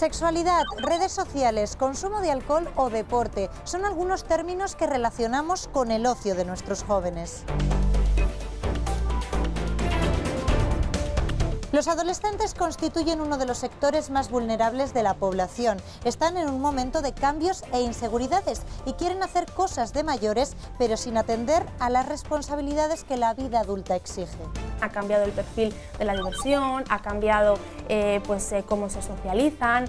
Sexualidad, redes sociales, consumo de alcohol o deporte son algunos términos que relacionamos con el ocio de nuestros jóvenes. Los adolescentes constituyen uno de los sectores más vulnerables de la población. Están en un momento de cambios e inseguridades y quieren hacer cosas de mayores, pero sin atender a las responsabilidades que la vida adulta exige. Ha cambiado el perfil de la diversión, ha cambiado cómo se socializan,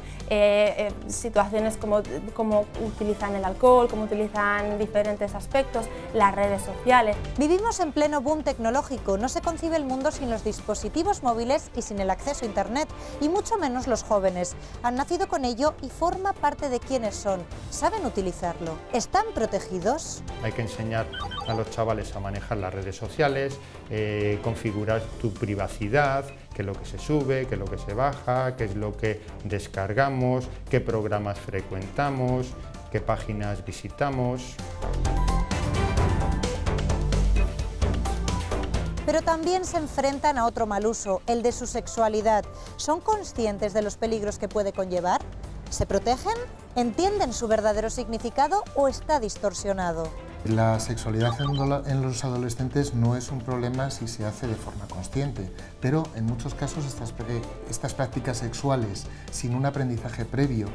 situaciones como utilizan el alcohol, cómo utilizan diferentes aspectos, las redes sociales. Vivimos en pleno boom tecnológico, no se concibe el mundo sin los dispositivos móviles y sin el acceso a Internet, y mucho menos los jóvenes. Han nacido con ello y forma parte de quienes son. ¿Saben utilizarlo? ¿Están protegidos? Hay que enseñar a los chavales a manejar las redes sociales, configurar tu privacidad, qué es lo que se sube, qué es lo que se baja, qué es lo que descargamos, qué programas frecuentamos, qué páginas visitamos. Pero también se enfrentan a otro mal uso, el de su sexualidad. ¿Son conscientes de los peligros que puede conllevar? ¿Se protegen? ¿Entienden su verdadero significado o está distorsionado? La sexualidad en los adolescentes no es un problema si se hace de forma consciente, pero en muchos casos estas prácticas sexuales sin un aprendizaje previo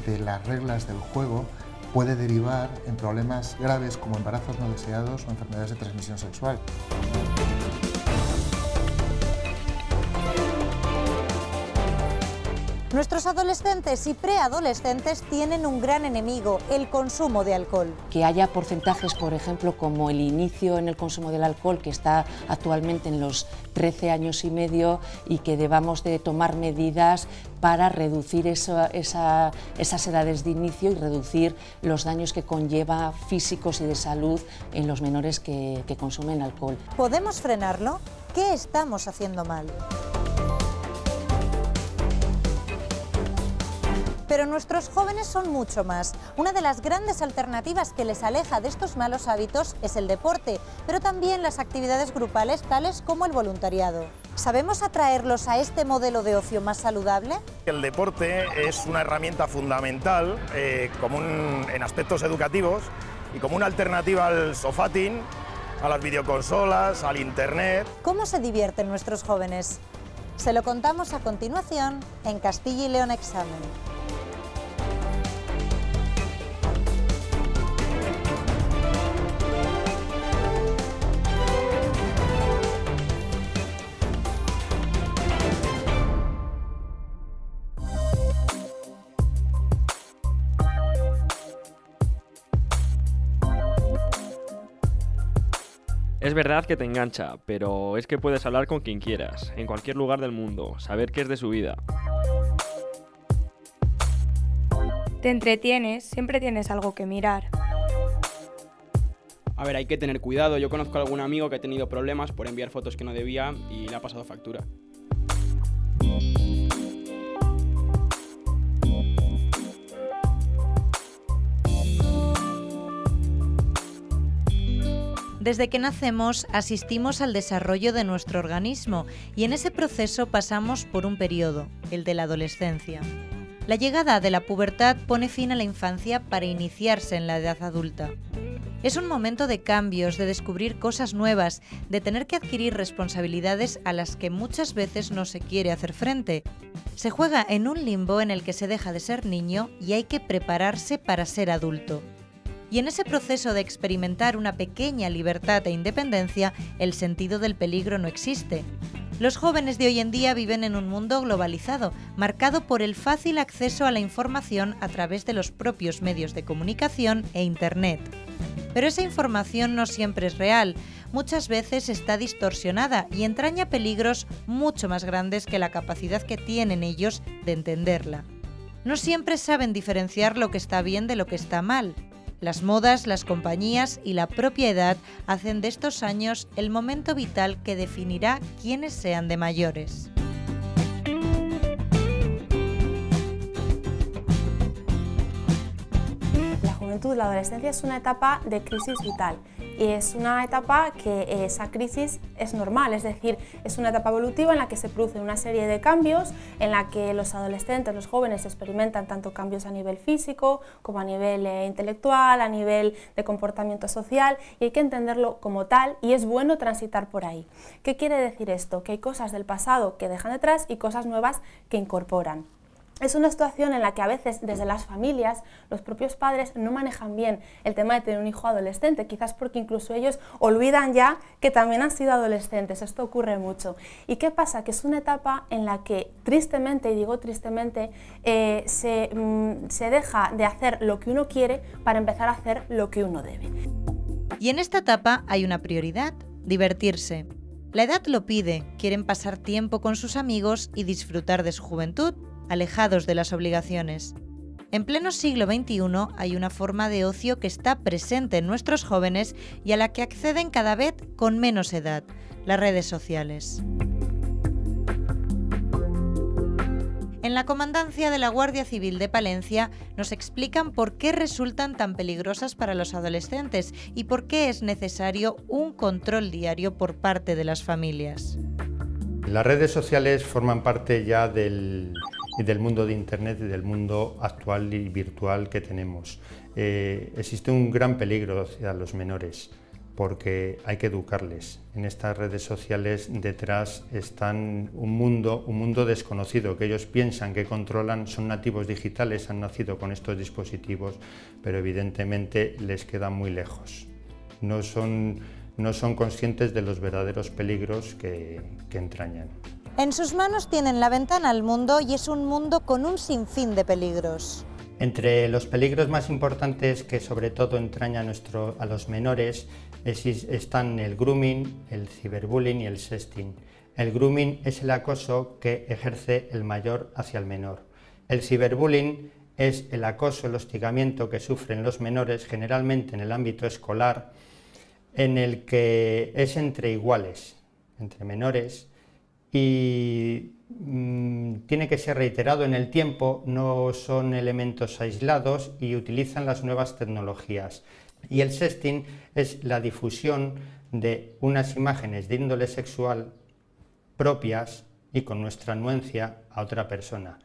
de las reglas del juego puede derivar en problemas graves como embarazos no deseados o enfermedades de transmisión sexual. Nuestros adolescentes y preadolescentes tienen un gran enemigo, el consumo de alcohol. Que haya porcentajes, por ejemplo, como el inicio en el consumo del alcohol, que está actualmente en los 13 años y medio, y que debamos de tomar medidas para reducir esas edades de inicio y reducir los daños que conlleva físicos y de salud en los menores que consumen alcohol. ¿Podemos frenarlo? ¿Qué estamos haciendo mal? Pero nuestros jóvenes son mucho más. Una de las grandes alternativas que les aleja de estos malos hábitos es el deporte, pero también las actividades grupales tales como el voluntariado. ¿Sabemos atraerlos a este modelo de ocio más saludable? El deporte es una herramienta fundamental en aspectos educativos y como una alternativa al sofatín, a las videoconsolas, al internet. ¿Cómo se divierten nuestros jóvenes? Se lo contamos a continuación en Castilla y León Examen. Es verdad que te engancha, pero es que puedes hablar con quien quieras, en cualquier lugar del mundo, saber qué es de su vida. Te entretienes, siempre tienes algo que mirar. A ver, hay que tener cuidado. Yo conozco a algún amigo que ha tenido problemas por enviar fotos que no debía y le ha pasado factura. Desde que nacemos asistimos al desarrollo de nuestro organismo y en ese proceso pasamos por un periodo, el de la adolescencia. La llegada de la pubertad pone fin a la infancia para iniciarse en la edad adulta. Es un momento de cambios, de descubrir cosas nuevas, de tener que adquirir responsabilidades a las que muchas veces no se quiere hacer frente. Se juega en un limbo en el que se deja de ser niño y hay que prepararse para ser adulto. Y en ese proceso de experimentar una pequeña libertad e independencia, el sentido del peligro no existe. Los jóvenes de hoy en día viven en un mundo globalizado, marcado por el fácil acceso a la información a través de los propios medios de comunicación e Internet. Pero esa información no siempre es real, muchas veces está distorsionada y entraña peligros mucho más grandes que la capacidad que tienen ellos de entenderla. No siempre saben diferenciar lo que está bien de lo que está mal. Las modas, las compañías y la propia edad hacen de estos años el momento vital que definirá quiénes sean de mayores. La juventud, la adolescencia es una etapa de crisis vital Y es una etapa que esa crisis es normal, es decir, es una etapa evolutiva en la que se producen una serie de cambios, en la que los adolescentes, los jóvenes experimentan tanto cambios a nivel físico como a nivel intelectual, a nivel de comportamiento social, y hay que entenderlo como tal y es bueno transitar por ahí. ¿Qué quiere decir esto? Que hay cosas del pasado que dejan detrás y cosas nuevas que incorporan. Es una situación en la que a veces desde las familias los propios padres no manejan bien el tema de tener un hijo adolescente, quizás porque incluso ellos olvidan ya que también han sido adolescentes. Esto ocurre mucho. ¿Y qué pasa? Que es una etapa en la que tristemente, y digo tristemente, se deja de hacer lo que uno quiere para empezar a hacer lo que uno debe. Y en esta etapa hay una prioridad: divertirse. La edad lo pide, quieren pasar tiempo con sus amigos y disfrutar de su juventud, alejados de las obligaciones. En pleno siglo XXI hay una forma de ocio que está presente en nuestros jóvenes y a la que acceden cada vez con menos edad: las redes sociales. En la Comandancia de la Guardia Civil de Palencia nos explican por qué resultan tan peligrosas para los adolescentes y por qué es necesario un control diario por parte de las familias. Las redes sociales forman parte ya del mundo de Internet y del mundo actual y virtual que tenemos. Existe un gran peligro hacia los menores porque hay que educarles. En estas redes sociales detrás están un mundo desconocido que ellos piensan que controlan, son nativos digitales, han nacido con estos dispositivos, pero evidentemente les quedan muy lejos. No son conscientes de los verdaderos peligros que entrañan. En sus manos tienen la ventana al mundo y es un mundo con un sinfín de peligros. Entre los peligros más importantes que sobre todo entraña a los menores están el grooming, el ciberbullying y el sexting. El grooming es el acoso que ejerce el mayor hacia el menor. El ciberbullying es el acoso, el hostigamiento que sufren los menores generalmente en el ámbito escolar, en el que es entre iguales, entre menores, y tiene que ser reiterado en el tiempo, no son elementos aislados y utilizan las nuevas tecnologías. Y el sexting es la difusión de unas imágenes de índole sexual propias y con nuestra anuencia a otra persona.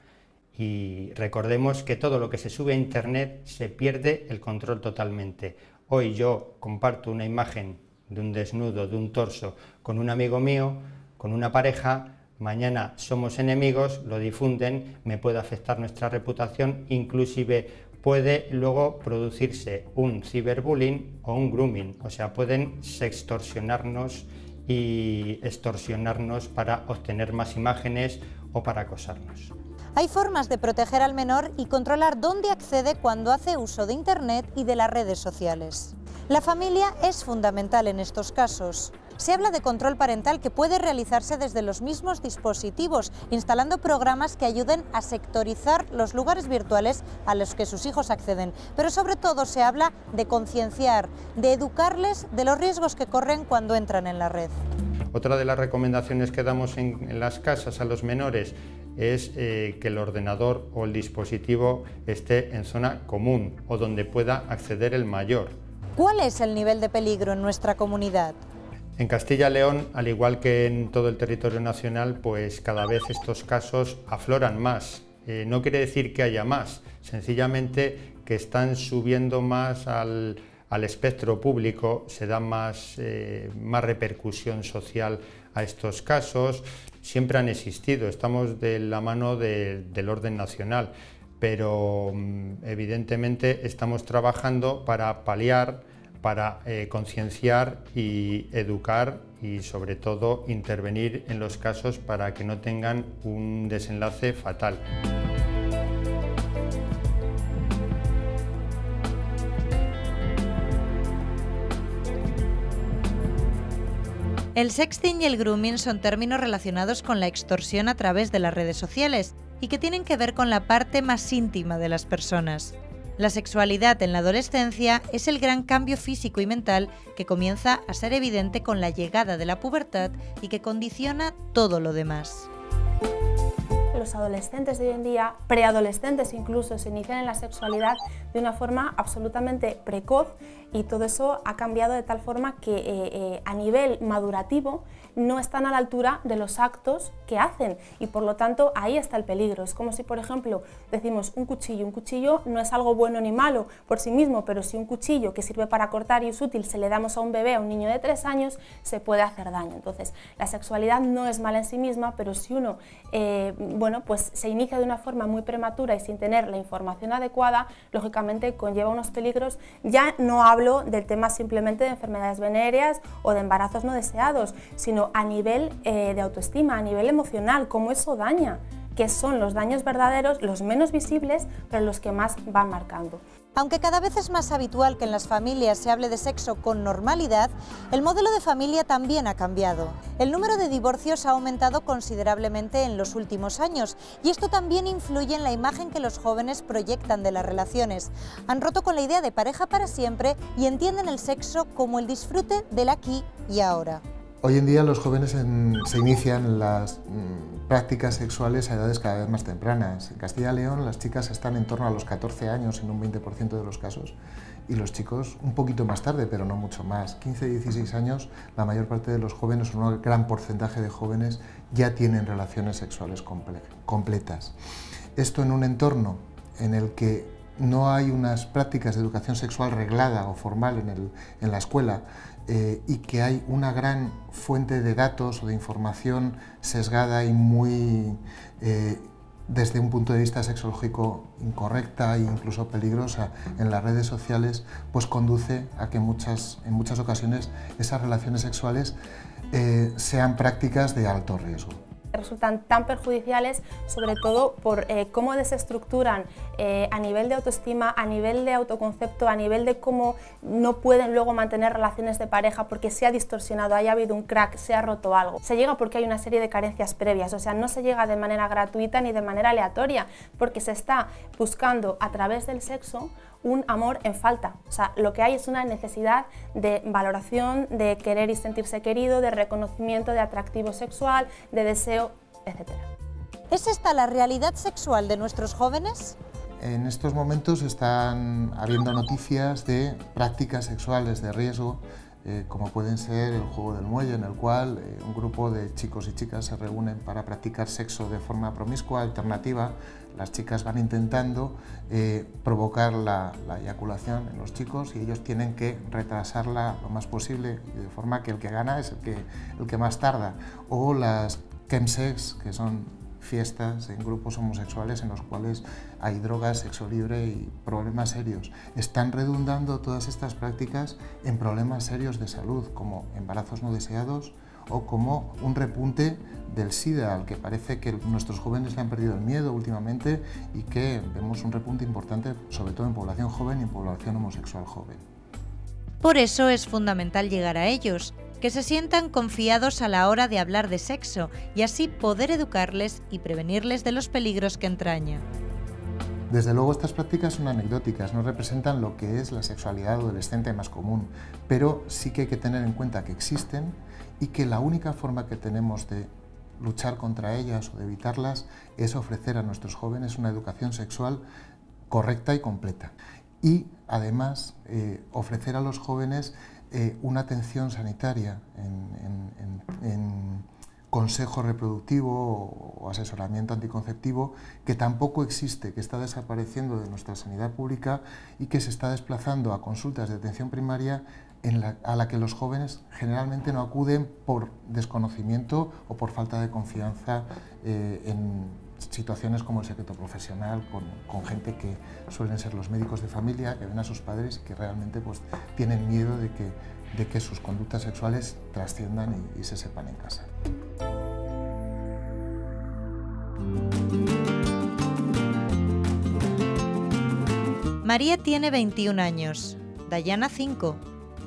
Y recordemos que todo lo que se sube a Internet se pierde el control totalmente. Hoy yo comparto una imagen de un desnudo, de un torso, con un amigo mío, con una pareja, mañana somos enemigos, lo difunden, me puede afectar nuestra reputación, inclusive puede luego producirse un ciberbullying o un grooming, o sea, pueden sextorsionarnos y extorsionarnos para obtener más imágenes o para acosarnos. Hay formas de proteger al menor y controlar dónde accede cuando hace uso de Internet y de las redes sociales. La familia es fundamental en estos casos. Se habla de control parental que puede realizarse desde los mismos dispositivos, instalando programas que ayuden a sectorizar los lugares virtuales a los que sus hijos acceden. Pero sobre todo se habla de concienciar, de educarles de los riesgos que corren cuando entran en la red. Otra de las recomendaciones que damos en las casas a los menores es que el ordenador o el dispositivo esté en zona común o donde pueda acceder el mayor. ¿Cuál es el nivel de peligro en nuestra comunidad? En Castilla y León, al igual que en todo el territorio nacional, pues cada vez estos casos afloran más. No quiere decir que haya más, sencillamente que están subiendo más al espectro público, se da más repercusión social a estos casos. Siempre han existido, estamos de la mano del orden nacional, pero evidentemente estamos trabajando para paliar, para concienciar y educar y sobre todo intervenir en los casos para que no tengan un desenlace fatal. El sexting y el grooming son términos relacionados con la extorsión a través de las redes sociales y que tienen que ver con la parte más íntima de las personas. La sexualidad en la adolescencia es el gran cambio físico y mental que comienza a ser evidente con la llegada de la pubertad y que condiciona todo lo demás. Los adolescentes de hoy en día, preadolescentes incluso, se inician en la sexualidad de una forma absolutamente precoz Y todo eso ha cambiado de tal forma que a nivel madurativo no están a la altura de los actos que hacen y por lo tanto ahí está el peligro. Es como si, por ejemplo, decimos un cuchillo no es algo bueno ni malo por sí mismo, pero si un cuchillo que sirve para cortar y es útil se le damos a un bebé, a un niño de 3 años, se puede hacer daño. Entonces, la sexualidad no es mala en sí misma, pero si uno pues se inicia de una forma muy prematura y sin tener la información adecuada, lógicamente conlleva unos peligros. Ya no hablo del tema simplemente de enfermedades venéreas o de embarazos no deseados, sino a nivel de autoestima, a nivel emocional, cómo eso daña, que son los daños verdaderos, los menos visibles, pero los que más van marcando. Aunque cada vez es más habitual que en las familias se hable de sexo con normalidad, el modelo de familia también ha cambiado. El número de divorcios ha aumentado considerablemente en los últimos años y esto también influye en la imagen que los jóvenes proyectan de las relaciones. Han roto con la idea de pareja para siempre y entienden el sexo como el disfrute del aquí y ahora. Hoy en día los jóvenes se inician las prácticas sexuales a edades cada vez más tempranas. En Castilla y León las chicas están en torno a los 14 años en un 20% de los casos y los chicos un poquito más tarde, pero no mucho más. 15, 16 años, la mayor parte de los jóvenes, un gran porcentaje de jóvenes, ya tienen relaciones sexuales completas. Esto en un entorno en el que no hay unas prácticas de educación sexual reglada o formal en la escuela, y que hay una gran fuente de datos o de información sesgada y muy, desde un punto de vista sexológico, incorrecta e incluso peligrosa en las redes sociales, pues conduce a que en muchas ocasiones esas relaciones sexuales sean prácticas de alto riesgo. Resultan tan perjudiciales, sobre todo por cómo desestructuran a nivel de autoestima, a nivel de autoconcepto, a nivel de cómo no pueden luego mantener relaciones de pareja porque se ha distorsionado, haya habido un crack, se ha roto algo. Se llega porque hay una serie de carencias previas, o sea, no se llega de manera gratuita ni de manera aleatoria, porque se está buscando a través del sexo un amor en falta. O sea, lo que hay es una necesidad de valoración, de querer y sentirse querido, de reconocimiento, de atractivo sexual, de deseo, etc. ¿Es esta la realidad sexual de nuestros jóvenes? En estos momentos están habiendo noticias de prácticas sexuales de riesgo, como pueden ser el juego del muelle, en el cual un grupo de chicos y chicas se reúnen para practicar sexo de forma promiscua, alternativa. Las chicas van intentando provocar la eyaculación en los chicos y ellos tienen que retrasarla lo más posible, de forma que el que gana es el que más tarda. O las chemsex, que son fiestas en grupos homosexuales en los cuales hay drogas, sexo libre y problemas serios. Están redundando todas estas prácticas en problemas serios de salud, como embarazos no deseados o como un repunte del SIDA, al que parece que nuestros jóvenes le han perdido el miedo últimamente y que vemos un repunte importante, sobre todo en población joven y en población homosexual joven. Por eso es fundamental llegar a ellos, que se sientan confiados a la hora de hablar de sexo y así poder educarles y prevenirles de los peligros que entraña. Desde luego estas prácticas son anecdóticas, no representan lo que es la sexualidad adolescente más común, pero sí que hay que tener en cuenta que existen y que la única forma que tenemos de luchar contra ellas o de evitarlas es ofrecer a nuestros jóvenes una educación sexual correcta y completa. Y además ofrecer a los jóvenes una atención sanitaria en consejo reproductivo o asesoramiento anticonceptivo, que tampoco existe, que está desapareciendo de nuestra sanidad pública y que se está desplazando a consultas de atención primaria a la que los jóvenes generalmente no acuden por desconocimiento o por falta de confianza en situaciones como el secreto profesional, con gente que suelen ser los médicos de familia, que ven a sus padres y que realmente pues, tienen miedo de que sus conductas sexuales trasciendan y se sepan en casa. María tiene 21 años, Dayana 5.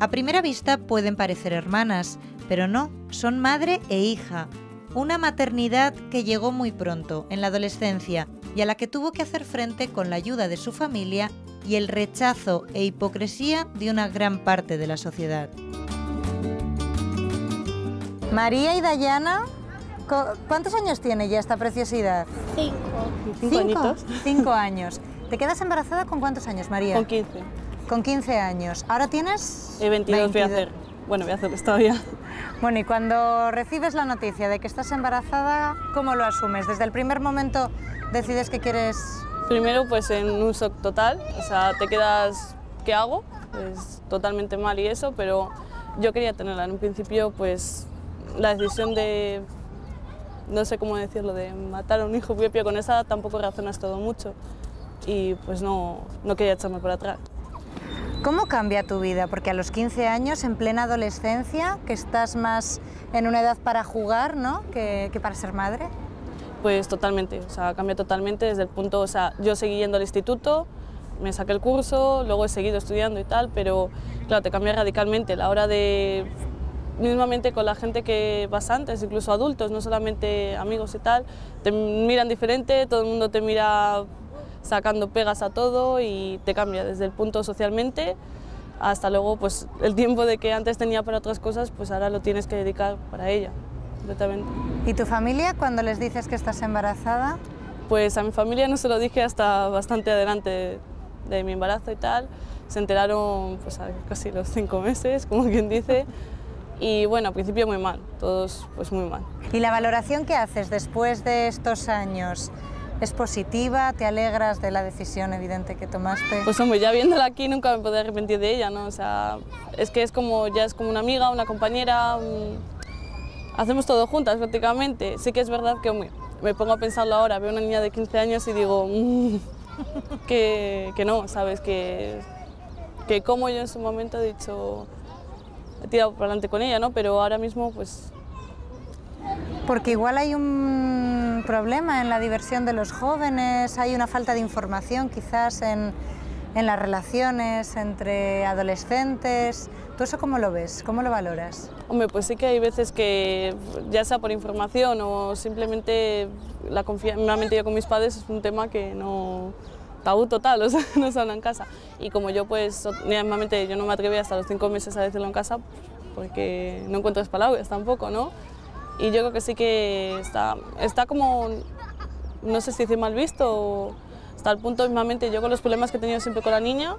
A primera vista pueden parecer hermanas, pero no, son madre e hija. Una maternidad que llegó muy pronto, en la adolescencia, y a la que tuvo que hacer frente con la ayuda de su familia y el rechazo e hipocresía de una gran parte de la sociedad. María y Dayana, ¿cuántos años tiene ya esta preciosidad? 5 añitos. 5 años. ¿Te quedas embarazada con cuántos años, María? Con 15. Con 15 años. ¿Ahora tienes? 22 voy a hacer. Bueno, voy a hacerlo todavía. Bueno, y cuando recibes la noticia de que estás embarazada, ¿cómo lo asumes? ¿Desde el primer momento decides que quieres...? Primero, pues en un shock total, o sea, te quedas, ¿qué hago? Pues totalmente mal y eso, pero yo quería tenerla. En un principio, pues la decisión de, no sé cómo decirlo, de matar a un hijo propio con esa edad tampoco razonas todo mucho y pues no quería echarme para atrás. ¿Cómo cambia tu vida? Porque a los 15 años, en plena adolescencia, que estás más en una edad para jugar, ¿no?, que para ser madre. Pues totalmente, o sea, cambia totalmente desde el punto, o sea, yo seguí yendo al instituto, me saqué el curso, luego he seguido estudiando y tal, pero claro, te cambia radicalmente la hora de, mismamente con la gente que vas antes, incluso adultos, no solamente amigos y tal, te miran diferente, todo el mundo te mira sacando pegas a todo y te cambia desde el punto socialmente hasta luego pues el tiempo de que antes tenía para otras cosas, pues ahora lo tienes que dedicar para ella, completamente. ¿Y tu familia cuando les dices que estás embarazada? Pues a mi familia no se lo dije hasta bastante adelante de mi embarazo y tal, se enteraron pues a casi los 5 meses, como quien dice, y bueno, al principio muy mal, todos pues muy mal. ¿Y la valoración que haces después de estos años? ¿Es positiva? ¿Te alegras de la decisión evidente que tomaste? Pues hombre, ya viéndola aquí nunca me podré arrepentir de ella, ¿no? O sea, es que es como, ya es como una amiga, una compañera, hacemos todo juntas prácticamente. Sí que es verdad que hombre, me pongo a pensarlo ahora, veo una niña de 15 años y digo que no, ¿sabes? Que como yo en su momento he dicho, he tirado para adelante con ella, ¿no? Pero ahora mismo pues... Porque igual hay un problema en la diversión de los jóvenes, hay una falta de información quizás en las relaciones entre adolescentes. ¿Tú eso cómo lo ves? ¿Cómo lo valoras? Hombre, pues sí que hay veces que, ya sea por información o simplemente me ha metido con mis padres, es un tema que no... tabú total, o sea, no se habla en casa. Y como yo, pues, normalmente yo no me atreví hasta los 5 meses a decirlo en casa, porque no encuentro las palabras tampoco, ¿no? Y yo creo que sí que está como, no sé si decir mal visto, o hasta el punto, mismamente, yo con los problemas que he tenido siempre con la niña,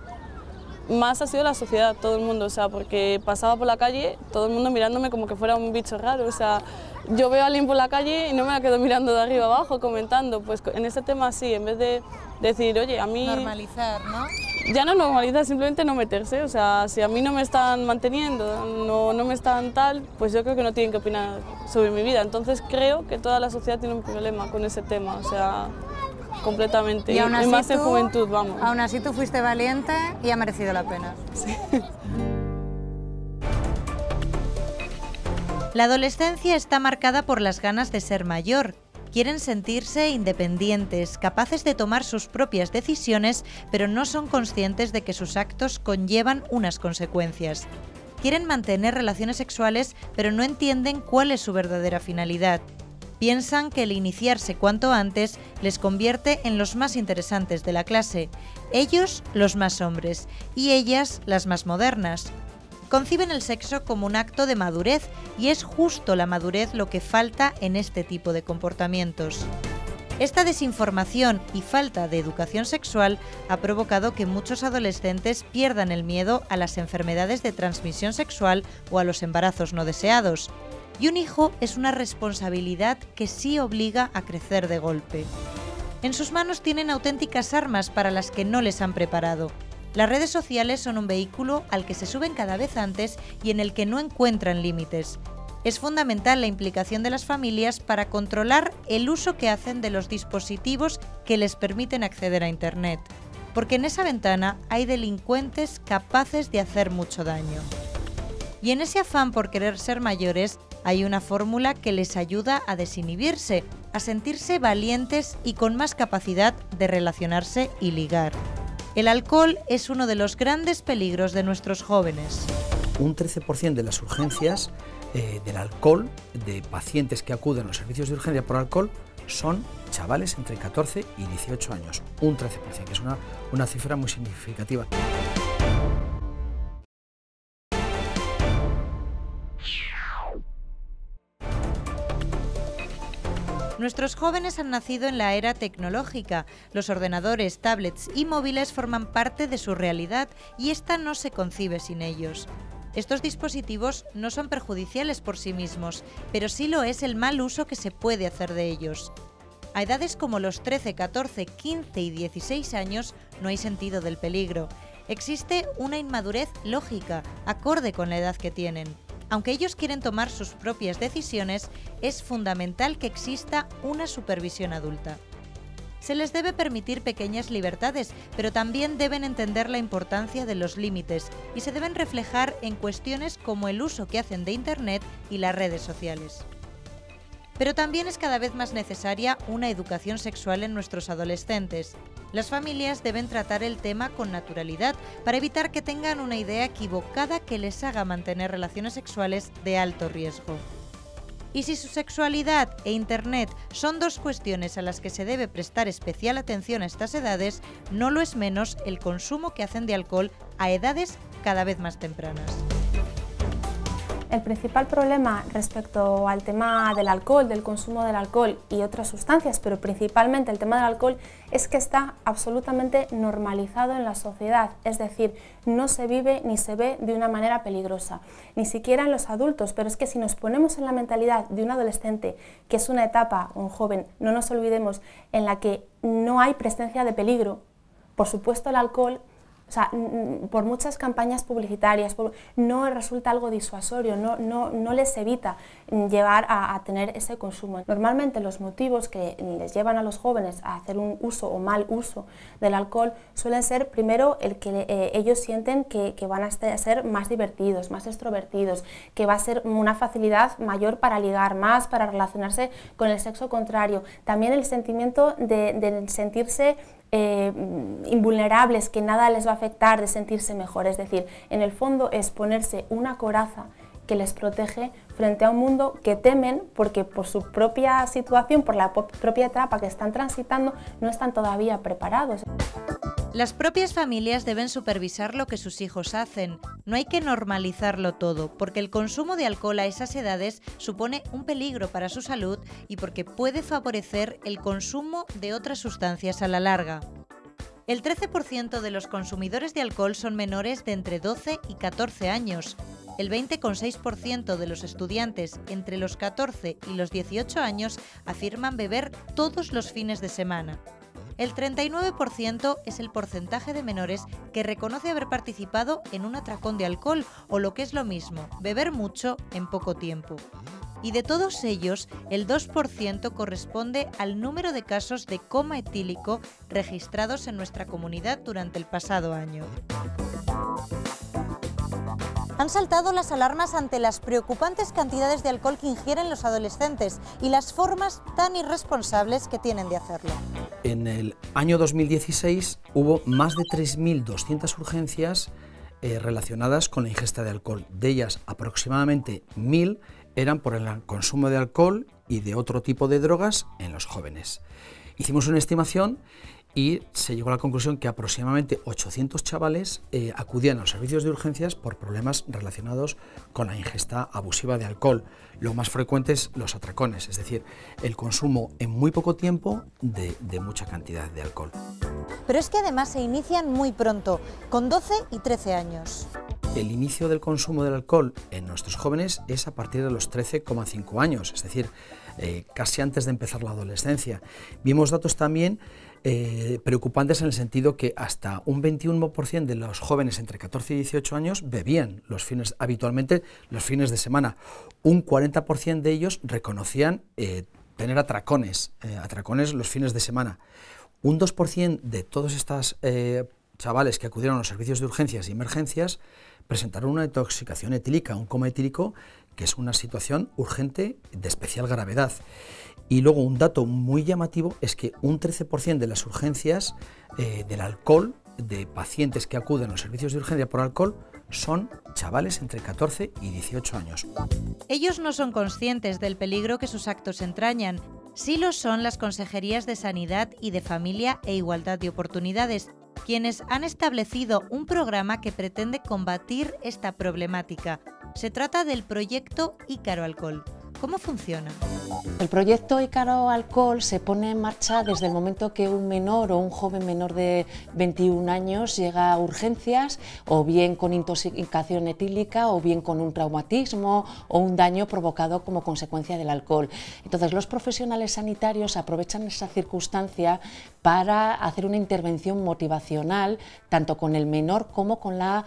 más ha sido la sociedad, todo el mundo, o sea, porque pasaba por la calle, todo el mundo mirándome como que fuera un bicho raro, o sea, yo veo a alguien por la calle y no me la quedo mirando de arriba abajo, comentando, pues en ese tema sí, en vez de decir, oye, a mí... Normalizar, ¿no? Ya no normalizar, simplemente no meterse, o sea, si a mí no me están manteniendo, no me están tal, pues yo creo que no tienen que opinar sobre mi vida, entonces creo que toda la sociedad tiene un problema con ese tema, o sea, completamente, y más en juventud, vamos. Aún así tú fuiste valiente y ha merecido la pena. Sí. La adolescencia está marcada por las ganas de ser mayor. Quieren sentirse independientes, capaces de tomar sus propias decisiones, pero no son conscientes de que sus actos conllevan unas consecuencias. Quieren mantener relaciones sexuales, pero no entienden cuál es su verdadera finalidad. Piensan que el iniciarse cuanto antes les convierte en los más interesantes de la clase, ellos los más hombres y ellas las más modernas. Conciben el sexo como un acto de madurez y es justo la madurez lo que falta en este tipo de comportamientos. Esta desinformación y falta de educación sexual ha provocado que muchos adolescentes pierdan el miedo a las enfermedades de transmisión sexual o a los embarazos no deseados. Y un hijo es una responsabilidad que sí obliga a crecer de golpe. En sus manos tienen auténticas armas para las que no les han preparado. Las redes sociales son un vehículo al que se suben cada vez antes y en el que no encuentran límites. Es fundamental la implicación de las familias para controlar el uso que hacen de los dispositivos que les permiten acceder a Internet, porque en esa ventana hay delincuentes capaces de hacer mucho daño. Y en ese afán por querer ser mayores, hay una fórmula que les ayuda a desinhibirse, a sentirse valientes y con más capacidad de relacionarse y ligar. El alcohol es uno de los grandes peligros de nuestros jóvenes. Un 13% de las urgencias del alcohol, de pacientes que acuden a los servicios de urgencia por alcohol, son chavales entre 14 y 18 años. Un 13%, que es una cifra muy significativa. Nuestros jóvenes han nacido en la era tecnológica. Los ordenadores, tablets y móviles forman parte de su realidad y esta no se concibe sin ellos. Estos dispositivos no son perjudiciales por sí mismos, pero sí lo es el mal uso que se puede hacer de ellos. A edades como los 13, 14, 15 y 16 años no hay sentido del peligro. Existe una inmadurez lógica, acorde con la edad que tienen. Aunque ellos quieren tomar sus propias decisiones, es fundamental que exista una supervisión adulta. Se les debe permitir pequeñas libertades, pero también deben entender la importancia de los límites y se deben reflejar en cuestiones como el uso que hacen de Internet y las redes sociales. Pero también es cada vez más necesaria una educación sexual en nuestros adolescentes. Las familias deben tratar el tema con naturalidad para evitar que tengan una idea equivocada que les haga mantener relaciones sexuales de alto riesgo. Y si su sexualidad e Internet son dos cuestiones a las que se debe prestar especial atención a estas edades, no lo es menos el consumo que hacen de alcohol a edades cada vez más tempranas. El principal problema respecto al tema del alcohol, del consumo del alcohol y otras sustancias, pero principalmente el tema del alcohol, es que está absolutamente normalizado en la sociedad, es decir, no se vive ni se ve de una manera peligrosa, ni siquiera en los adultos, pero es que si nos ponemos en la mentalidad de un adolescente, que es una etapa, un joven, no nos olvidemos, en la que no hay presencia de peligro, por supuesto el alcohol, o sea, por muchas campañas publicitarias, no resulta algo disuasorio, no les evita llevar a tener ese consumo. Normalmente los motivos que les llevan a los jóvenes a hacer un uso o mal uso del alcohol suelen ser, primero, el que ellos sienten que van a ser más divertidos, más extrovertidos, que va a ser una facilidad mayor para ligar, más para relacionarse con el sexo contrario. También el sentimiento de sentirse invulnerables, que nada les va a afectar, de sentirse mejor, es decir, en el fondo es ponerse una coraza que les protege frente a un mundo que temen porque por su propia situación, por la propia etapa que están transitando, no están todavía preparados. Las propias familias deben supervisar lo que sus hijos hacen. No hay que normalizarlo todo, porque el consumo de alcohol a esas edades supone un peligro para su salud y porque puede favorecer el consumo de otras sustancias a la larga. El 13% de los consumidores de alcohol son menores de entre 12 y 14 años. El 20,6% de los estudiantes entre los 14 y los 18 años afirman beber todos los fines de semana. El 39% es el porcentaje de menores que reconoce haber participado en un atracón de alcohol o, lo que es lo mismo, beber mucho en poco tiempo. Y de todos ellos, el 2% corresponde al número de casos de coma etílico registrados en nuestra comunidad durante el pasado año. Han saltado las alarmas ante las preocupantes cantidades de alcohol que ingieren los adolescentes y las formas tan irresponsables que tienen de hacerlo. En el año 2016 hubo más de 3.200 urgencias relacionadas con la ingesta de alcohol. De ellas, aproximadamente 1.000 eran por el consumo de alcohol y de otro tipo de drogas en los jóvenes. Hicimos una estimación y se llegó a la conclusión que aproximadamente 800 chavales acudían a los servicios de urgencias por problemas relacionados con la ingesta abusiva de alcohol. Lo más frecuente es los atracones, es decir, el consumo en muy poco tiempo de mucha cantidad de alcohol. Pero es que además se inician muy pronto, con 12 y 13 años. El inicio del consumo del alcohol en nuestros jóvenes es a partir de los 13,5 años, es decir, casi antes de empezar la adolescencia. Vimos datos también preocupantes en el sentido que hasta un 21% de los jóvenes entre 14 y 18 años bebían habitualmente los fines de semana. Un 40% de ellos reconocían tener atracones los fines de semana. Un 2% de todos estos chavales que acudieron a los servicios de urgencias y emergencias presentaron una intoxicación etílica, un coma etílico, que es una situación urgente de especial gravedad. Y luego un dato muy llamativo es que un 13% de las urgencias del alcohol, de pacientes que acuden a los servicios de urgencia por alcohol, son chavales entre 14 y 18 años. Ellos no son conscientes del peligro que sus actos entrañan. Sí lo son las consejerías de Sanidad y de Familia e Igualdad de Oportunidades, quienes han establecido un programa que pretende combatir esta problemática. Se trata del proyecto Ícaro Alcohol. ¿Cómo funciona? El proyecto Ícaro Alcohol se pone en marcha desde el momento que un menor o un joven menor de 21 años llega a urgencias, o bien con intoxicación etílica, o bien con un traumatismo o un daño provocado como consecuencia del alcohol. Entonces, los profesionales sanitarios aprovechan esa circunstancia para hacer una intervención motivacional tanto con el menor como con la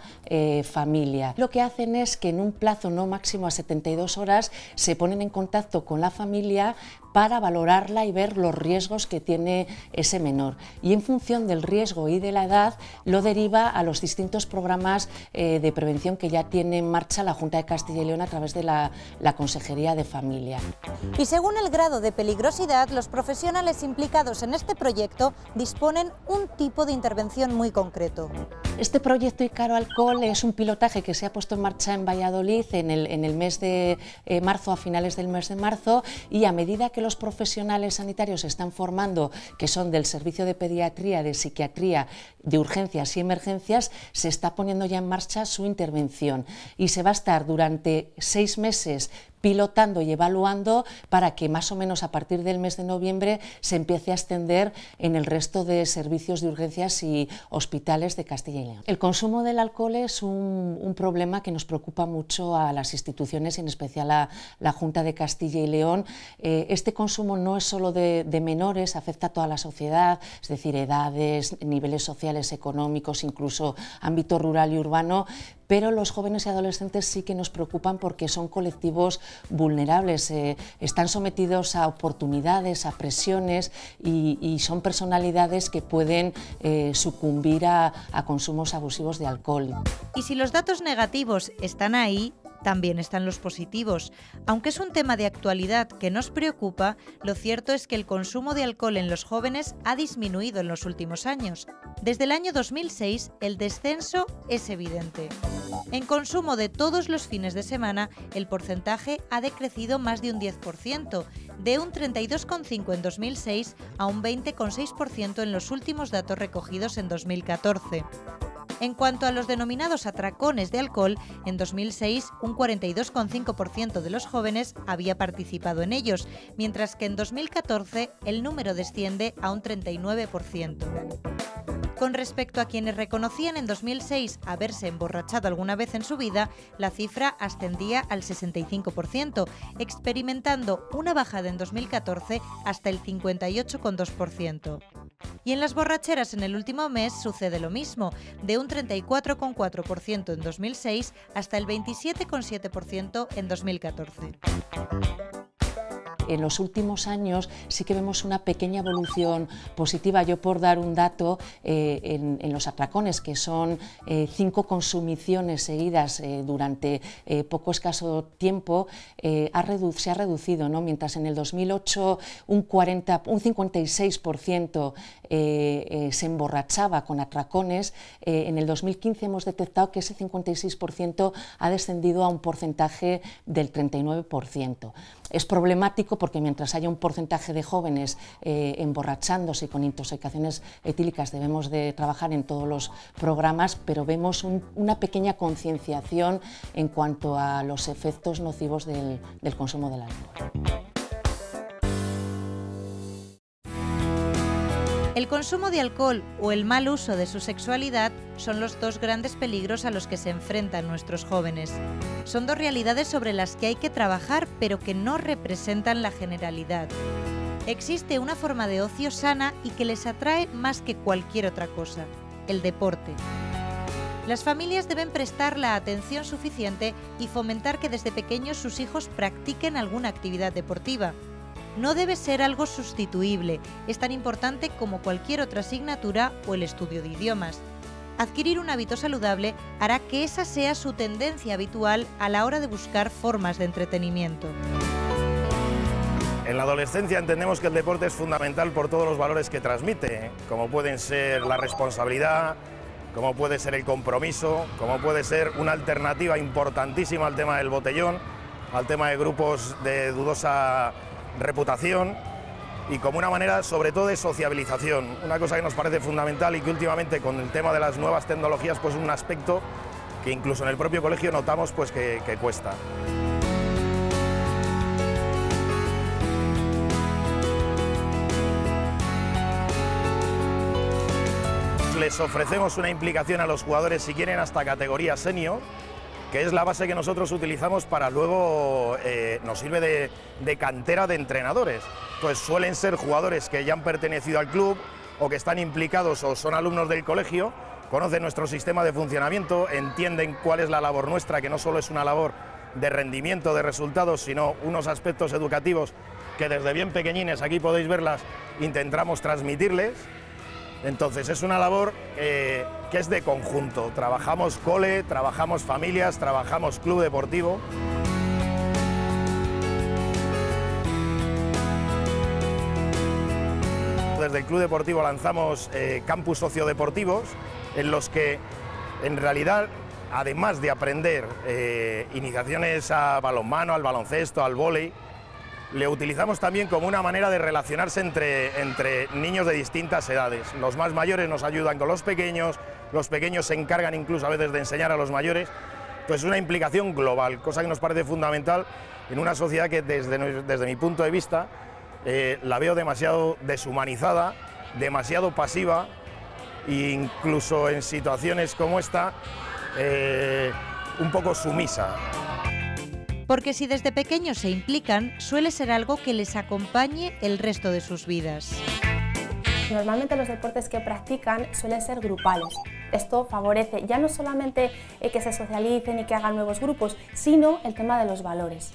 familia. Lo que hacen es que en un plazo no máximo a 72 horas se ponen en contacto con la familia para valorarla y ver los riesgos que tiene ese menor. Y en función del riesgo y de la edad, lo deriva a los distintos programas de prevención que ya tiene en marcha la Junta de Castilla y León a través de la Consejería de Familia. Y según el grado de peligrosidad, los profesionales implicados en este proyecto disponen un tipo de intervención muy concreto. Este proyecto Ícaro Alcohol es un pilotaje que se ha puesto en marcha en Valladolid en el mes de marzo, a finales del mes de marzo, y a medida que los profesionales sanitarios se están formando, que son del servicio de pediatría, de psiquiatría, de urgencias y emergencias, se está poniendo ya en marcha su intervención y se va a estar durante 6 meses pilotando y evaluando para que más o menos a partir del mes de noviembre se empiece a extender en el resto de servicios de urgencias y hospitales de Castilla y León. El consumo del alcohol es un problema que nos preocupa mucho a las instituciones, y en especial a la Junta de Castilla y León. Este consumo no es solo de menores, afecta a toda la sociedad, es decir, edades, niveles sociales, económicos, incluso ámbito rural y urbano, pero los jóvenes y adolescentes sí que nos preocupan porque son colectivos vulnerables, están sometidos a oportunidades, a presiones y son personalidades que pueden sucumbir a consumos abusivos de alcohol. Y si los datos negativos están ahí, también están los positivos. Aunque es un tema de actualidad que nos preocupa, lo cierto es que el consumo de alcohol en los jóvenes ha disminuido en los últimos años. Desde el año 2006, el descenso es evidente. En consumo de todos los fines de semana, el porcentaje ha decrecido más de un 10%, de un 32,5% en 2006 a un 20,6% en los últimos datos recogidos en 2014. En cuanto a los denominados atracones de alcohol, en 2006 un 42,5% de los jóvenes había participado en ellos, mientras que en 2014 el número desciende a un 39%. Con respecto a quienes reconocían en 2006 haberse emborrachado alguna vez en su vida, la cifra ascendía al 65%, experimentando una bajada en 2014 hasta el 58,2%. Y en las borracheras en el último mes sucede lo mismo, de un 34,4% en 2006 hasta el 27,7% en 2014. En los últimos años sí que vemos una pequeña evolución positiva. Yo, por dar un dato, en los atracones, que son 5 consumiciones seguidas durante poco escaso tiempo, se ha reducido, ¿no? Mientras en el 2008 un 56% se emborrachaba con atracones, en el 2015 hemos detectado que ese 56% ha descendido a un porcentaje del 39%. Es problemático porque mientras haya un porcentaje de jóvenes emborrachándose con intoxicaciones etílicas, debemos de trabajar en todos los programas, pero vemos una pequeña concienciación en cuanto a los efectos nocivos del consumo del alcohol. El consumo de alcohol o el mal uso de su sexualidad son los dos grandes peligros a los que se enfrentan nuestros jóvenes. Son dos realidades sobre las que hay que trabajar, pero que no representan la generalidad. Existe una forma de ocio sana y que les atrae más que cualquier otra cosa: el deporte. Las familias deben prestar la atención suficiente y fomentar que desde pequeños sus hijos practiquen alguna actividad deportiva. No debe ser algo sustituible, es tan importante como cualquier otra asignatura o el estudio de idiomas. Adquirir un hábito saludable hará que esa sea su tendencia habitual a la hora de buscar formas de entretenimiento. En la adolescencia entendemos que el deporte es fundamental por todos los valores que transmite, como pueden ser la responsabilidad, como puede ser el compromiso, como puede ser una alternativa importantísima al tema del botellón, al tema de grupos de dudosa reputación y como una manera sobre todo de sociabilización, una cosa que nos parece fundamental y que últimamente con el tema de las nuevas tecnologías pues es un aspecto que incluso en el propio colegio notamos pues que cuesta. les ofrecemos una implicación a los jugadores, si quieren, hasta categoría senior, que es la base que nosotros utilizamos para luego, nos sirve de cantera de entrenadores. Pues suelen ser jugadores que ya han pertenecido al club o que están implicados o son alumnos del colegio, conocen nuestro sistema de funcionamiento, entienden cuál es la labor nuestra, que no solo es una labor de rendimiento, de resultados, sino unos aspectos educativos que desde bien pequeñines, aquí podéis verlas, intentamos transmitirles. Entonces es una labor que es de conjunto, trabajamos cole, trabajamos familias, trabajamos club deportivo. Desde el club deportivo lanzamos campus sociodeportivos en los que en realidad, además de aprender iniciaciones a balonmano, al baloncesto, al vóley, le utilizamos también como una manera de relacionarse entre niños de distintas edades. Los más mayores nos ayudan con los pequeños se encargan incluso a veces de enseñar a los mayores. Pues una implicación global, cosa que nos parece fundamental en una sociedad que desde mi punto de vista la veo demasiado deshumanizada, demasiado pasiva e incluso en situaciones como esta un poco sumisa. Porque si desde pequeños se implican, suele ser algo que les acompañe el resto de sus vidas. Normalmente los deportes que practican suelen ser grupales. Esto favorece ya no solamente que se socialicen y que hagan nuevos grupos, sino el tema de los valores.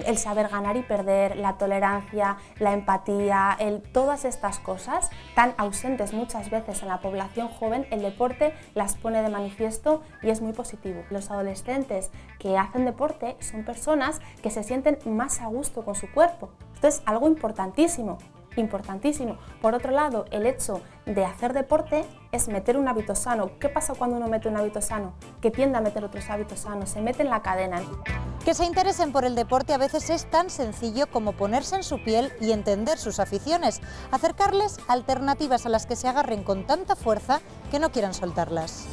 El saber ganar y perder, la tolerancia, la empatía, todas estas cosas tan ausentes muchas veces en la población joven, el deporte las pone de manifiesto y es muy positivo. Los adolescentes que hacen deporte son personas que se sienten más a gusto con su cuerpo. Esto es algo importantísimo. Importantísimo. Por otro lado, el hecho de hacer deporte es meter un hábito sano. ¿Qué pasa cuando uno mete un hábito sano? Que tiende a meter otros hábitos sanos, se mete en la cadena. Que se interesen por el deporte a veces es tan sencillo como ponerse en su piel y entender sus aficiones, acercarles alternativas a las que se agarren con tanta fuerza que no quieran soltarlas.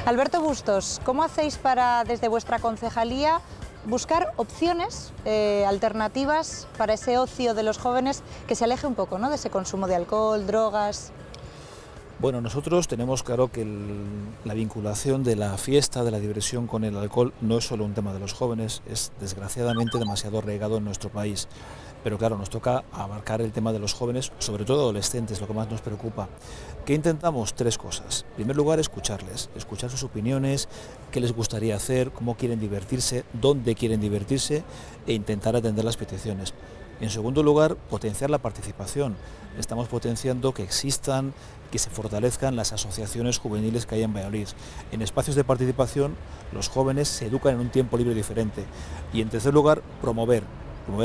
Alberto Bustos, ¿cómo hacéis para, desde vuestra concejalía, buscar opciones alternativas para ese ocio de los jóvenes que se aleje un poco, ¿no?, de ese consumo de alcohol, drogas? Bueno, nosotros tenemos claro que la vinculación de la fiesta, de la diversión con el alcohol no es solo un tema de los jóvenes, es desgraciadamente demasiado arraigado en nuestro país. Pero claro, nos toca abarcar el tema de los jóvenes, sobre todo adolescentes, lo que más nos preocupa. ¿Qué intentamos? Tres cosas. En primer lugar, escucharles, escuchar sus opiniones, qué les gustaría hacer, cómo quieren divertirse, dónde quieren divertirse e intentar atender las peticiones. En segundo lugar, potenciar la participación. Estamos potenciando que existan, que se fortalezcan las asociaciones juveniles que hay en Valladolid. En espacios de participación, los jóvenes se educan en un tiempo libre diferente. Y en tercer lugar, promover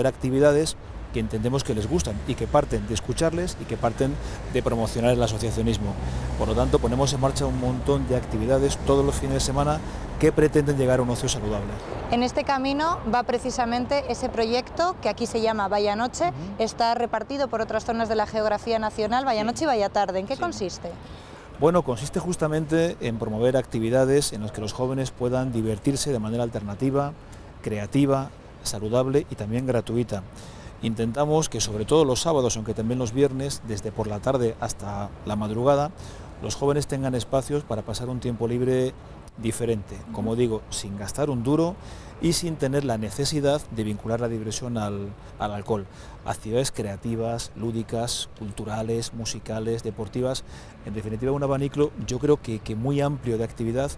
actividades que entendemos que les gustan y que parten de escucharles y que parten de promocionar el asociacionismo. Por lo tanto, ponemos en marcha un montón de actividades todos los fines de semana que pretenden llegar a un ocio saludable. En este camino va precisamente ese proyecto que aquí se llama Vaya Noche, está repartido por otras zonas de la geografía nacional, Vaya Noche y Vaya Tarde. ¿En qué consiste? Bueno, consiste justamente en promover actividades en las que los jóvenes puedan divertirse de manera alternativa, creativa, saludable y también gratuita. Intentamos que sobre todo los sábados, aunque también los viernes, desde por la tarde hasta la madrugada, los jóvenes tengan espacios para pasar un tiempo libre diferente, como digo, sin gastar un duro y sin tener la necesidad de vincular la diversión al alcohol. Actividades creativas, lúdicas, culturales, musicales, deportivas, en definitiva un abanico yo creo que muy amplio de actividad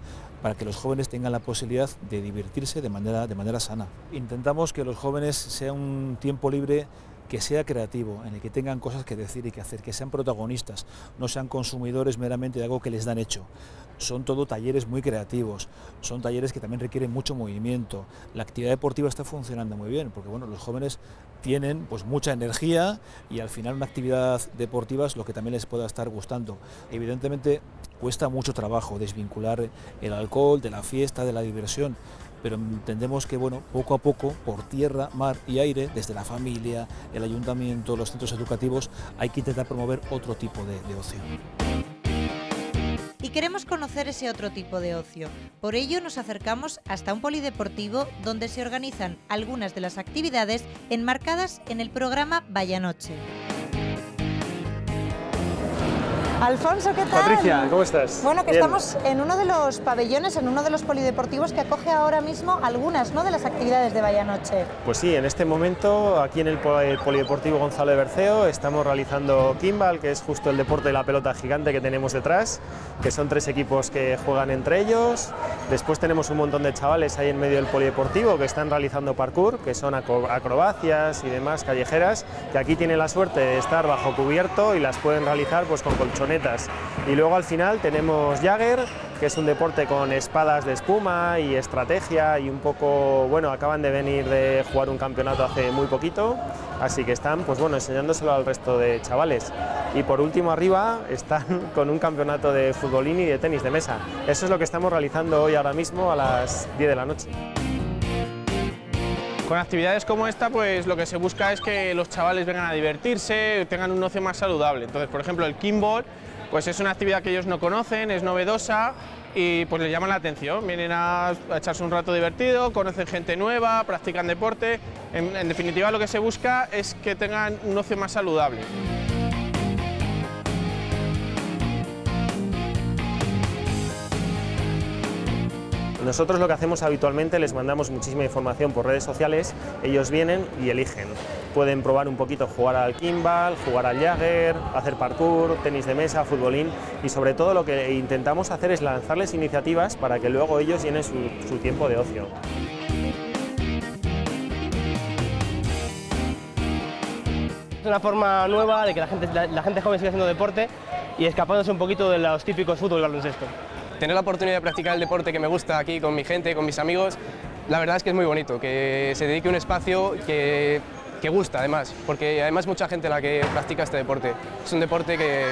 para que los jóvenes tengan la posibilidad de divertirse de manera sana. Intentamos que los jóvenes sea un tiempo libre que sea creativo, en el que tengan cosas que decir y que hacer, que sean protagonistas, no sean consumidores meramente de algo que les dan hecho. Son todo talleres muy creativos, son talleres que también requieren mucho movimiento. La actividad deportiva está funcionando muy bien, porque bueno, los jóvenes tienen pues mucha energía y al final una actividad deportiva es lo que también les pueda estar gustando. Evidentemente cuesta mucho trabajo desvincular el alcohol de la fiesta, de la diversión, pero entendemos que bueno, poco a poco, por tierra, mar y aire, desde la familia, el ayuntamiento, los centros educativos, hay que intentar promover otro tipo de ocio. ¿Y queremos conocer ese otro tipo de ocio. Por ello nos acercamos hasta un polideportivo donde se organizan algunas de las actividades enmarcadas en el programa Vaya Noche. Alfonso, ¿qué tal? Patricia, ¿cómo estás? Bueno, que Bien. estamos en uno de los pabellones, en uno de los polideportivos que acoge ahora mismo algunas, ¿no?, de las actividades de Vaya Noche. Pues sí, en este momento aquí en el Polideportivo Gonzalo de Berceo estamos realizando Kimball, que es justo el deporte de la pelota gigante que tenemos detrás, que son 3 equipos que juegan entre ellos. Después tenemos un montón de chavales ahí en medio del polideportivo que están realizando parkour, que son acrobacias y demás callejeras, que aquí tienen la suerte de estar bajo cubierto y las pueden realizar pues con colchonetas. Y luego al final tenemos Jagger, que es un deporte con espadas de espuma y estrategia y un poco, bueno, acaban de venir de jugar un campeonato hace muy poquito, así que están, pues bueno, enseñándoselo al resto de chavales. Y por último arriba están con un campeonato de futbolín y de tenis de mesa. Eso es lo que estamos realizando hoy ahora mismo a las 10 de la noche. Con actividades como esta, pues lo que se busca es que los chavales vengan a divertirse, tengan un ocio más saludable. Entonces, por ejemplo, el Kimball, pues es una actividad que ellos no conocen, es novedosa y pues les llama la atención. Vienen a echarse un rato divertido, conocen gente nueva, practican deporte. En definitiva, lo que se busca es que tengan un ocio más saludable. Nosotros lo que hacemos habitualmente, les mandamos muchísima información por redes sociales, ellos vienen y eligen. Pueden probar un poquito jugar al Kimball, jugar al Jagger, hacer parkour, tenis de mesa, futbolín y sobre todo lo que intentamos hacer es lanzarles iniciativas para que luego ellos llenen su tiempo de ocio. Es una forma nueva de que la gente joven siga haciendo deporte y escapándose un poquito de los típicos fútbol y baloncesto. Tener la oportunidad de practicar el deporte que me gusta aquí con mi gente, con mis amigos, la verdad es que es muy bonito, que se dedique un espacio que gusta además, porque además mucha gente la que practica este deporte. Es un deporte que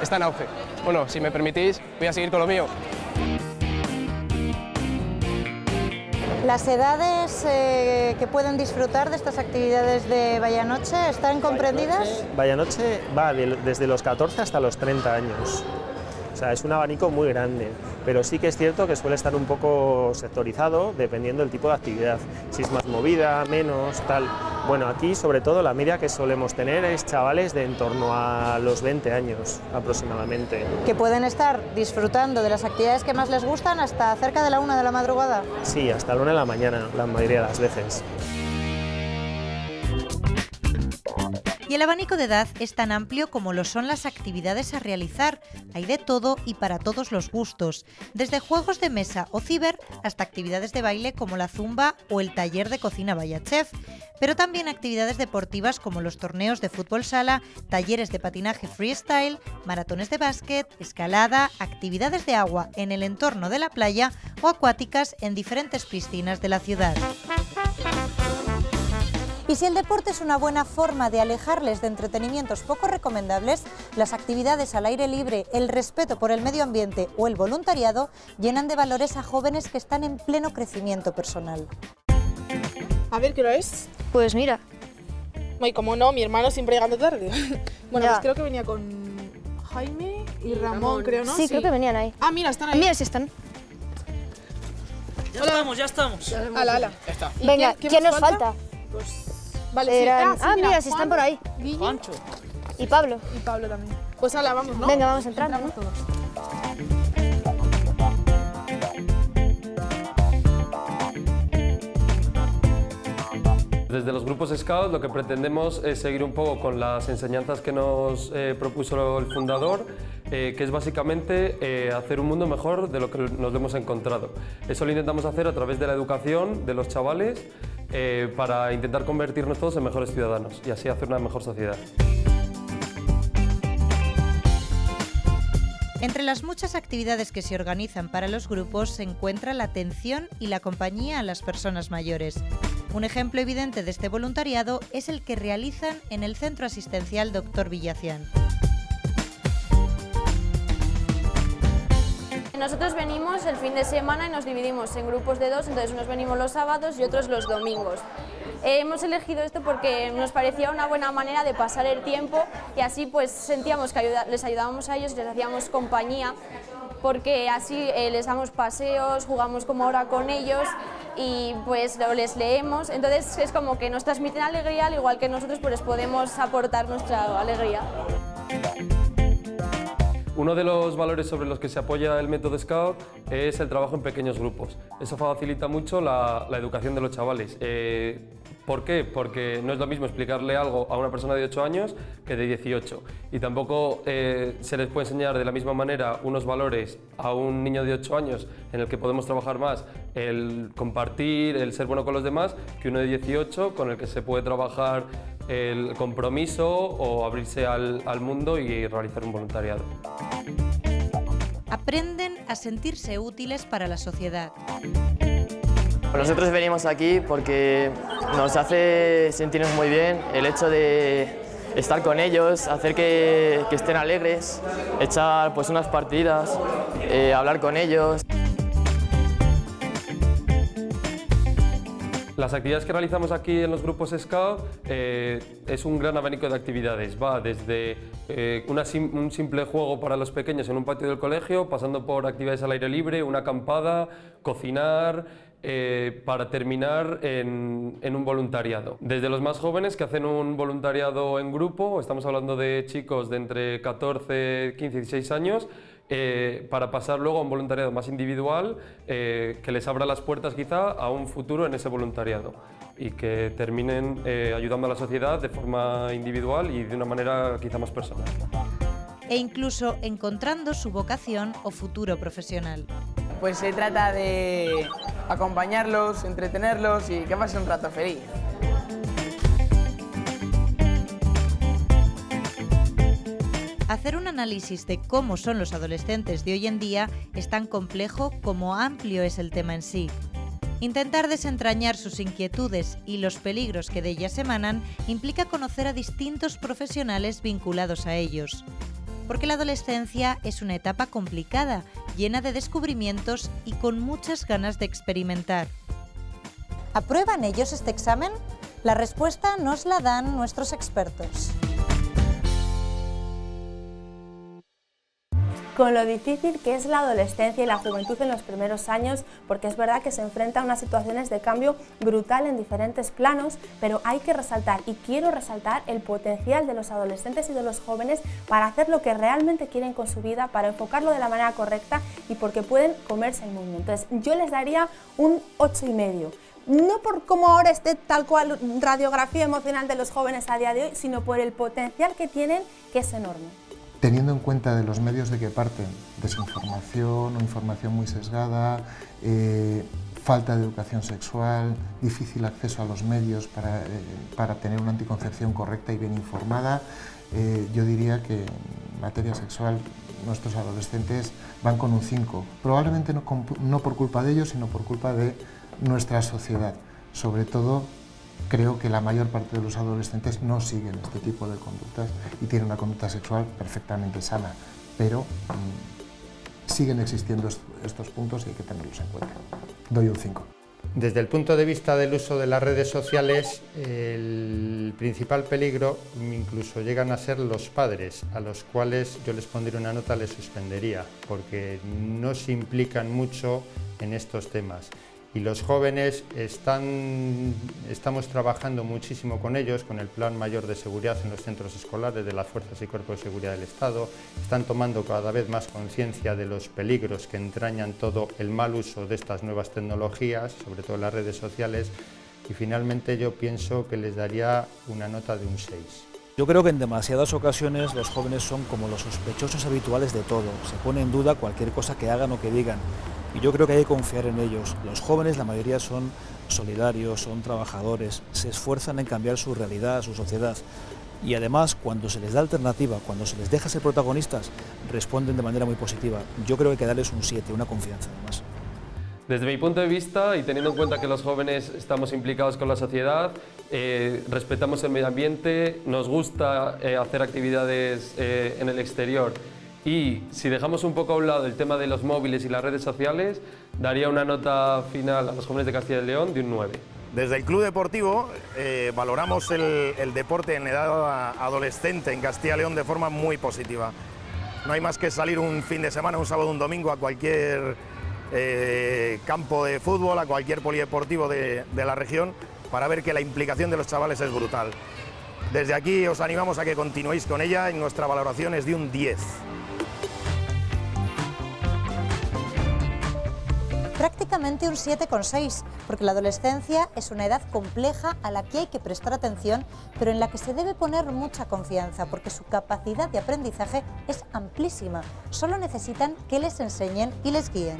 está en auge. Bueno, si me permitís, voy a seguir con lo mío. ¿Las edades que pueden disfrutar de estas actividades de Vaya Noche están comprendidas? Vaya Noche va desde los 14 hasta los 30 años. O sea, es un abanico muy grande, pero sí que es cierto que suele estar un poco sectorizado dependiendo del tipo de actividad, si es más movida, menos, tal. Bueno, aquí sobre todo la media que solemos tener es chavales de en torno a los 20 años aproximadamente. Que pueden estar disfrutando de las actividades que más les gustan hasta cerca de la 1 de la madrugada. Sí, hasta la 1 de la mañana, la mayoría de las veces. Y el abanico de edad es tan amplio como lo son las actividades a realizar. Hay de todo y para todos los gustos, desde juegos de mesa o ciber hasta actividades de baile como la zumba o el taller de cocina Vaya Chef, pero también actividades deportivas como los torneos de fútbol sala, talleres de patinaje freestyle, maratones de básquet, escalada, actividades de agua en el entorno de la playa o acuáticas en diferentes piscinas de la ciudad. Y si el deporte es una buena forma de alejarles de entretenimientos poco recomendables, las actividades al aire libre, el respeto por el medio ambiente o el voluntariado llenan de valores a jóvenes que están en pleno crecimiento personal. A ver, ¿qué hora es? Pues mira. Y como no, mi hermano siempre llegando tarde. Bueno, Ya. pues creo que venía con Jaime y Ramón, creo, ¿no? Sí, creo que venían ahí. Ah, mira, están ahí. Mira si están. Ya estamos. Ala, ala. Ya está. ¿Y Venga, ¿quién nos falta? Pues... Vale, sí. Eran- Sí, mira, si están por ahí. Guille Juancho. Y Pablo. y Pablo también. Pues ala, vamos, ¿no? Venga, vamos entrando, Entramos ¿no? todos. Desde los grupos Scout lo que pretendemos es seguir un poco con las enseñanzas que nos propuso el fundador, que es básicamente hacer un mundo mejor de lo que nos hemos encontrado. Eso lo intentamos hacer a través de la educación de los chavales para intentar convertirnos todos en mejores ciudadanos y así hacer una mejor sociedad. Entre las muchas actividades que se organizan para los grupos se encuentra la atención y la compañía a las personas mayores. Un ejemplo evidente de este voluntariado es el que realizan en el Centro Asistencial Dr. Villacián. Nosotros venimos el fin de semana y nos dividimos en grupos de 2, entonces unos venimos los sábados y otros los domingos. Hemos elegido esto porque nos parecía una buena manera de pasar el tiempo y así pues sentíamos que les ayudábamos a ellos y les hacíamos compañía porque así les damos paseos, jugamos como ahora con ellos y pues les leemos, entonces es como que nos transmiten alegría al igual que nosotros pues podemos aportar nuestra alegría. Uno de los valores sobre los que se apoya el método Scout es el trabajo en pequeños grupos. Eso facilita mucho la educación de los chavales. ¿Por qué? Porque no es lo mismo explicarle algo a una persona de 8 años que de 18. Y tampoco se les puede enseñar de la misma manera unos valores a un niño de 8 años en el que podemos trabajar más el compartir, el ser bueno con los demás, que uno de 18 con el que se puede trabajar el compromiso o abrirse al mundo y realizar un voluntariado. Aprenden a sentirse útiles para la sociedad. Nosotros venimos aquí porque nos hace sentirnos muy bien el hecho de estar con ellos, hacer que estén alegres, echar pues unas partidas, hablar con ellos. Las actividades que realizamos aquí en los grupos Scout es un gran abanico de actividades. Va desde un simple juego para los pequeños en un patio del colegio, pasando por actividades al aire libre, una acampada, cocinar, para terminar en un voluntariado. Desde los más jóvenes que hacen un voluntariado en grupo, estamos hablando de chicos de entre 14, 15 y 16 años, para pasar luego a un voluntariado más individual que les abra las puertas quizá a un futuro en ese voluntariado y que terminen ayudando a la sociedad de forma individual y de una manera quizá más personal. E incluso encontrando su vocación o futuro profesional. Pues se trata de acompañarlos, entretenerlos y que pasen un rato feliz. Hacer un análisis de cómo son los adolescentes de hoy en día es tan complejo como amplio es el tema en sí. Intentar desentrañar sus inquietudes y los peligros que de ellas emanan implica conocer a distintos profesionales vinculados a ellos. Porque la adolescencia es una etapa complicada, llena de descubrimientos y con muchas ganas de experimentar. ¿Aprueban ellos este examen? La respuesta nos la dan nuestros expertos. Con lo difícil que es la adolescencia y la juventud en los primeros años, porque es verdad que se enfrenta a unas situaciones de cambio brutal en diferentes planos, pero hay que resaltar, y quiero resaltar, el potencial de los adolescentes y de los jóvenes para hacer lo que realmente quieren con su vida, para enfocarlo de la manera correcta y porque pueden comerse el mundo. Entonces yo les daría un 8,5. No por cómo ahora esté tal cual radiografía emocional de los jóvenes a día de hoy, sino por el potencial que tienen, que es enorme. Teniendo en cuenta de los medios de que parten, desinformación o información muy sesgada, falta de educación sexual, difícil acceso a los medios para tener una anticoncepción correcta y bien informada, yo diría que en materia sexual nuestros adolescentes van con un 5, probablemente no por culpa de ellos, sino por culpa de nuestra sociedad. Sobre todo, creo que la mayor parte de los adolescentes no siguen este tipo de conductas y tienen una conducta sexual perfectamente sana, pero siguen existiendo estos puntos y hay que tenerlos en cuenta. Doy un 5. Desde el punto de vista del uso de las redes sociales, el principal peligro incluso llegan a ser los padres, a los cuales yo les pondría una nota, les suspendería, porque no se implican mucho en estos temas. Y los jóvenes estamos trabajando muchísimo con ellos, con el Plan Mayor de Seguridad en los centros escolares de las Fuerzas y Cuerpos de Seguridad del Estado. Están tomando cada vez más conciencia de los peligros que entrañan todo el mal uso de estas nuevas tecnologías, sobre todo las redes sociales. Y finalmente yo pienso que les daría una nota de un 6. Yo creo que en demasiadas ocasiones los jóvenes son como los sospechosos habituales de todo, se pone en duda cualquier cosa que hagan o que digan. Y yo creo que hay que confiar en ellos. Los jóvenes, la mayoría son solidarios, son trabajadores, se esfuerzan en cambiar su realidad, su sociedad. Y además, cuando se les da alternativa, cuando se les deja ser protagonistas, responden de manera muy positiva. Yo creo que hay que darles un 7, una confianza además. Desde mi punto de vista, y teniendo en cuenta que los jóvenes estamos implicados con la sociedad, respetamos el medio ambiente, nos gusta hacer actividades en el exterior, y si dejamos un poco a un lado el tema de los móviles y las redes sociales, daría una nota final a los jóvenes de Castilla y León de un 9. Desde el Club Deportivo valoramos el deporte en edad adolescente en Castilla y León de forma muy positiva. No hay más que salir un fin de semana, un sábado, un domingo a cualquier campo de fútbol, a cualquier polideportivo de la región, para ver que la implicación de los chavales es brutal. Desde aquí os animamos a que continuéis con ella y nuestra valoración es de un 10. Prácticamente un 7,6, porque la adolescencia es una edad compleja a la que hay que prestar atención, pero en la que se debe poner mucha confianza, porque su capacidad de aprendizaje es amplísima. Solo necesitan que les enseñen y les guíen.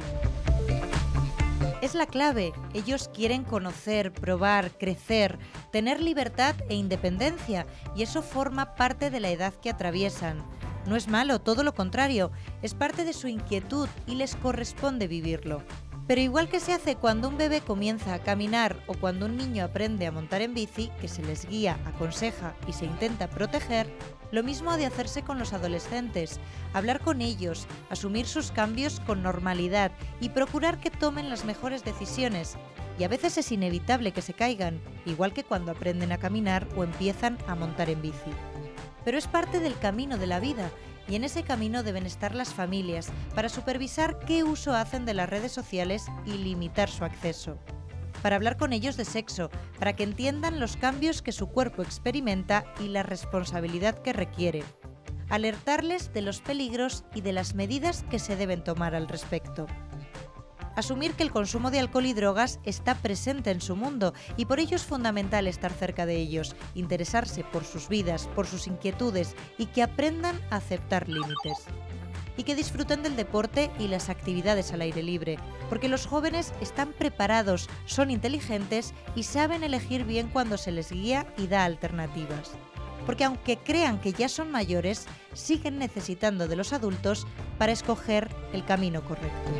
Es la clave. Ellos quieren conocer, probar, crecer, tener libertad e independencia, y eso forma parte de la edad que atraviesan. No es malo, todo lo contrario, es parte de su inquietud y les corresponde vivirlo. Pero igual que se hace cuando un bebé comienza a caminar o cuando un niño aprende a montar en bici, que se les guía, aconseja y se intenta proteger, lo mismo ha de hacerse con los adolescentes, hablar con ellos, asumir sus cambios con normalidad y procurar que tomen las mejores decisiones. Y a veces es inevitable que se caigan, igual que cuando aprenden a caminar o empiezan a montar en bici. Pero es parte del camino de la vida, y en ese camino deben estar las familias para supervisar qué uso hacen de las redes sociales y limitar su acceso. Para hablar con ellos de sexo, para que entiendan los cambios que su cuerpo experimenta y la responsabilidad que requiere. Alertarles de los peligros y de las medidas que se deben tomar al respecto. Asumir que el consumo de alcohol y drogas está presente en su mundo y por ello es fundamental estar cerca de ellos, interesarse por sus vidas, por sus inquietudes y que aprendan a aceptar límites. Y que disfruten del deporte y las actividades al aire libre, porque los jóvenes están preparados, son inteligentes y saben elegir bien cuando se les guía y da alternativas. Porque aunque crean que ya son mayores, siguen necesitando de los adultos para escoger el camino correcto.